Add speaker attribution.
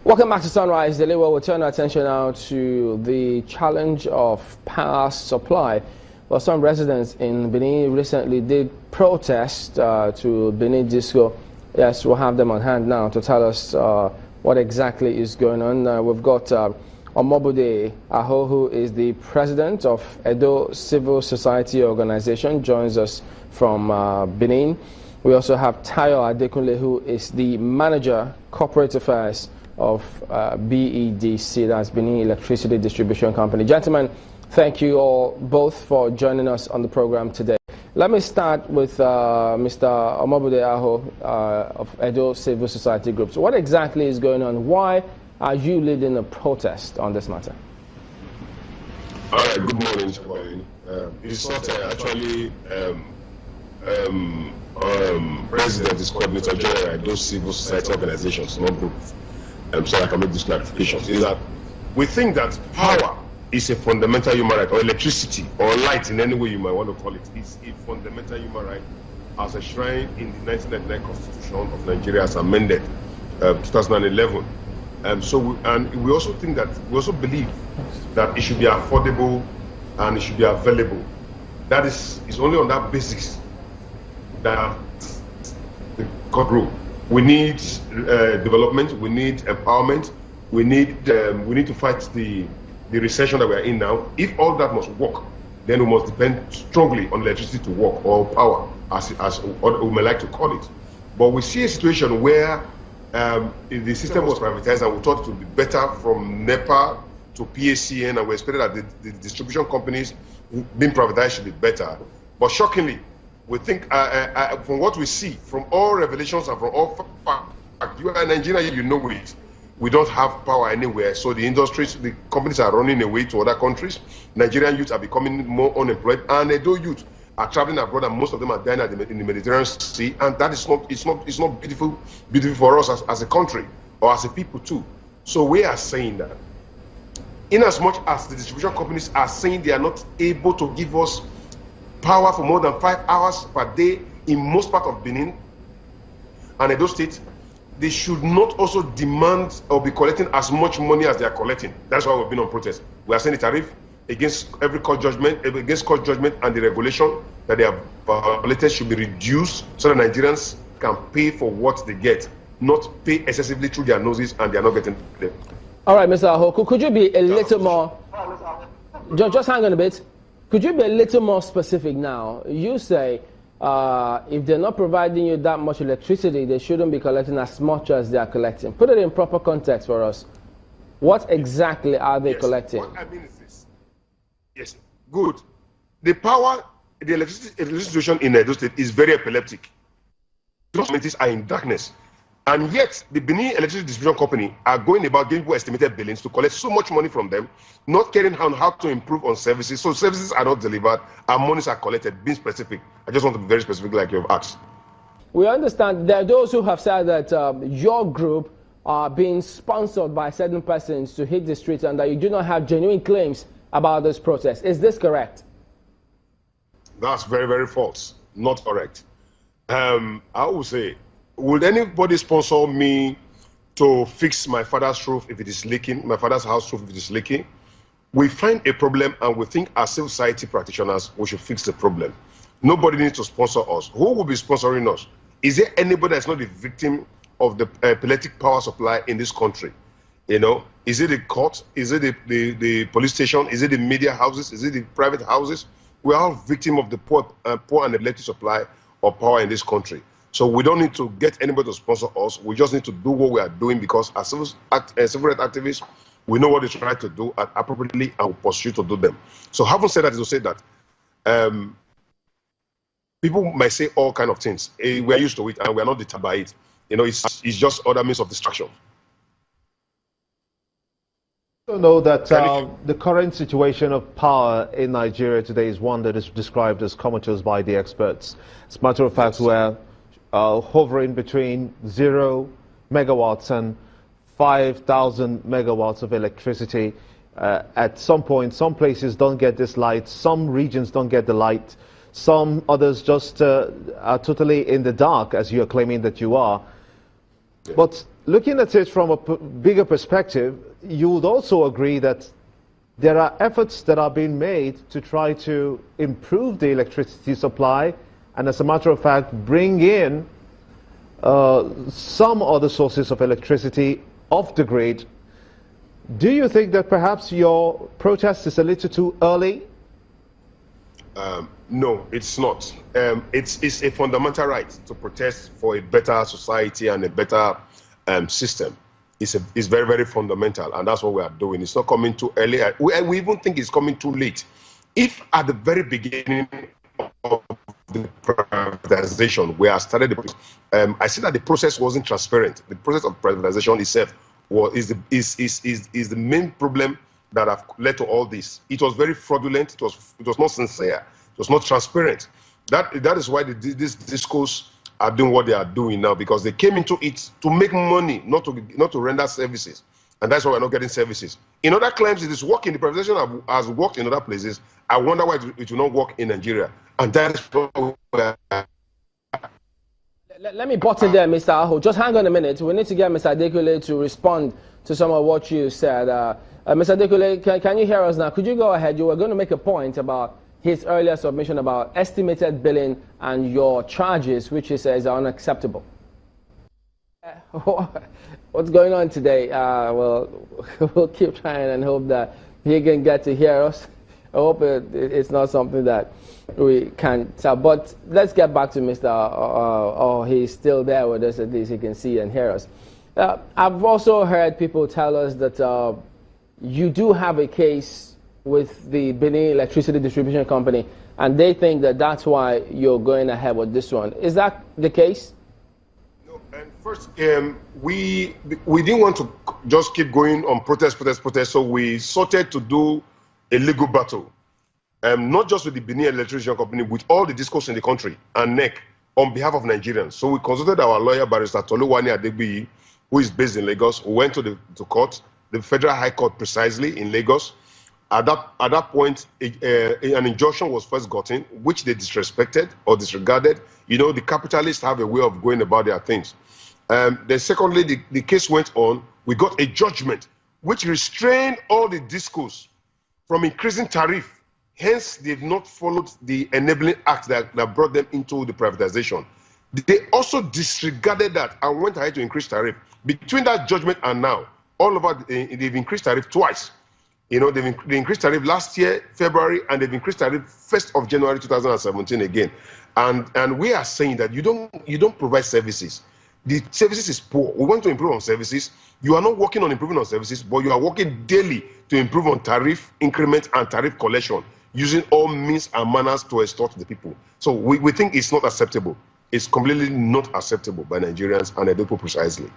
Speaker 1: Welcome back to Sunrise Daily, where we'll turn our attention now to the challenge of power supply. Well, some residents in Benin recently did protest to Benin Disco. Yes, we'll have them on hand now to tell us what exactly is going on. We've got Omobhude Agho, who is the president of Agho Civil Society Organization, joins us from Benin. We also have Tayo Adekunle, who is the manager, corporate affairs of BEDC, that's Benin Electricity Distribution Company. Gentlemen, thank you all both for joining us on the program today. Let me start with Mr. Omobhude Agho of Agho Civil Society Group. So what exactly is going on? Why are you leading a protest on this matter?
Speaker 2: All right, good morning, everybody. It's not actually President is Coordinator General at those civil society organizations, not groups. So I can make these clarifications. Is that we think that power is a fundamental human right, or electricity, or light in any way you might want to call it, is a fundamental human right as enshrined in the 1999 Constitution of Nigeria as amended 2011. We also think that, we also believe that it should be affordable and it should be available. That is only on that basis that the God rule. We need development, we need empowerment, we need to fight the recession that we are in now. If all that must work, then we must depend strongly on electricity to work, or power, as we may like to call it. But we see a situation where the system was privatized, and we thought it would be better from NEPA to PACN, and we expected that the distribution companies being privatized should be better. But shockingly, we think, from what we see, from all revelations and from all facts, you are in Nigeria, you know it. We don't have power anywhere, so the industries, the companies are running away to other countries. Nigerian youths are becoming more unemployed, and Edo youth are traveling abroad, and most of them are dying in the Mediterranean Sea, and that is not, it's not beautiful for us as a country, or as a people too. So we are saying that, in as much as the distribution companies are saying they are not able to give us power for more than 5 hours per day in most part of Benin and Edo State, they should not also demand or be collecting as much money as they are collecting. That's why we've been on protest. We are saying the tariff against every court judgment, and the regulation that they have violated should be reduced so that Nigerians can pay for what they get, not pay excessively through their noses, and they are not getting them.
Speaker 1: All right, Mr. Agho, could you be a little more, just hang on a bit. Could you be a little more specific now? You say if they're not providing you that much electricity, they shouldn't be collecting as much as they are collecting. Put it in proper context for us. What exactly are they collecting?
Speaker 2: What I mean is this. Yes, good. The power, the electricity situation in Edo State is very epileptic. Those communities are in darkness. And yet, the Benin Electricity Distribution Company are going about giving people estimated billings to collect so much money from them, not caring on how to improve on services. So services are not delivered, and monies are collected. Being specific, I just want to be very specific, like you have asked.
Speaker 1: We understand there are those who have said that your group are being sponsored by certain persons to hit the streets, and that you do not have genuine claims about this protest. Is this correct?
Speaker 2: That's very, very false. Not correct. I would say, would anybody sponsor me to fix my father's roof if it is leaking, my father's house roof if it is leaking? We find a problem, and we think as civil society practitioners, we should fix the problem. Nobody needs to sponsor us. Who will be sponsoring us? Is there anybody that's not a victim of the epileptic power supply in this country? You know, is it the court? Is it the police station? Is it the media houses? Is it the private houses? We are all victims of the poor and epileptic supply of power in this country. So we don't need to get anybody to sponsor us. We just need to do what we are doing, because as civil rights activists, we know what they try to do appropriately, and we pursue to do them. So having said that, is to say that people might say all kinds of things. We are used to it, and we are not deterred by it. You know, it's just other means of distraction.
Speaker 3: You know that the current situation of power in Nigeria today is one that is described as comatose by the experts. As a matter of fact, we're hovering between 0 megawatts and 5,000 megawatts of electricity. At some point, some places don't get this light, some regions don't get the light, some others just are totally in the dark, as you're claiming that you are. But looking at it from a bigger perspective, you would also agree that there are efforts that are being made to try to improve the electricity supply and, as a matter of fact, bring in some other sources of electricity off the grid. Do you think that perhaps your protest is a little too early?
Speaker 2: No, it's not. It's a fundamental right to protest for a better society and a better system. It's very, very fundamental, and that's what we are doing. It's not coming too early. We even think it's coming too late. If at the very beginning of the privatization, we have started the process, I said that the process wasn't transparent. The process of privatization itself is the main problem that have led to all this. It was very fraudulent. It was not sincere. It was not transparent. That is why this discourse are doing what they are doing now, because they came into it to make money, not to render services, and that's why we're not getting services. In other claims, it is working. The privatization has worked in other places. I wonder why it will not work in Nigeria, and that is what
Speaker 1: Let me butt in there, Mr. Agho. Just hang on a minute. We need to get Mr. Adekule to respond to some of what you said. Mr. Adekule, can you hear us now? Could you go ahead? You were going to make a point about his earlier submission about estimated billing and your charges, which he says are unacceptable. What's going on today? Well, we'll keep trying and hope that he can get to hear us. I hope it's not something that we can tell. But let's get back to Mr. He's still there with us, at least he can see and hear us. I've also heard people tell us that you do have a case with the Benin Electricity Distribution Company, and they think that that's why you're going ahead with this one. Is that the case?
Speaker 2: No, and first, we didn't want to just keep going on protest, so we sorted to do a legal battle, not just with the Benin Electricity Company, with all the discourse in the country and NEC on behalf of Nigerians. So we consulted our lawyer, Barrister Toluwani Adegbiyi, who is based in Lagos. We went to court, the Federal High Court precisely in Lagos. At that point, an injunction was first gotten, which they disrespected or disregarded. You know, the capitalists have a way of going about their things. Then secondly, the case went on. We got a judgment which restrained all the discourse from increasing tariff. Hence, they've not followed the enabling act that brought them into the privatization. They also disregarded that and went ahead to increase tariff. Between that judgment and now, all over, they've increased tariff twice. You know, they increased tariff last year, February, and they've increased tariff 1st of January 2017 again. And we are saying that you don't provide services. The services is poor. We want to improve on services. You are not working on improving on services, but you are working daily to improve on tariff increment and tariff collection, using all means and manners to extort the people. So we think it's not acceptable. It's completely not acceptable by Nigerians and Edo precisely.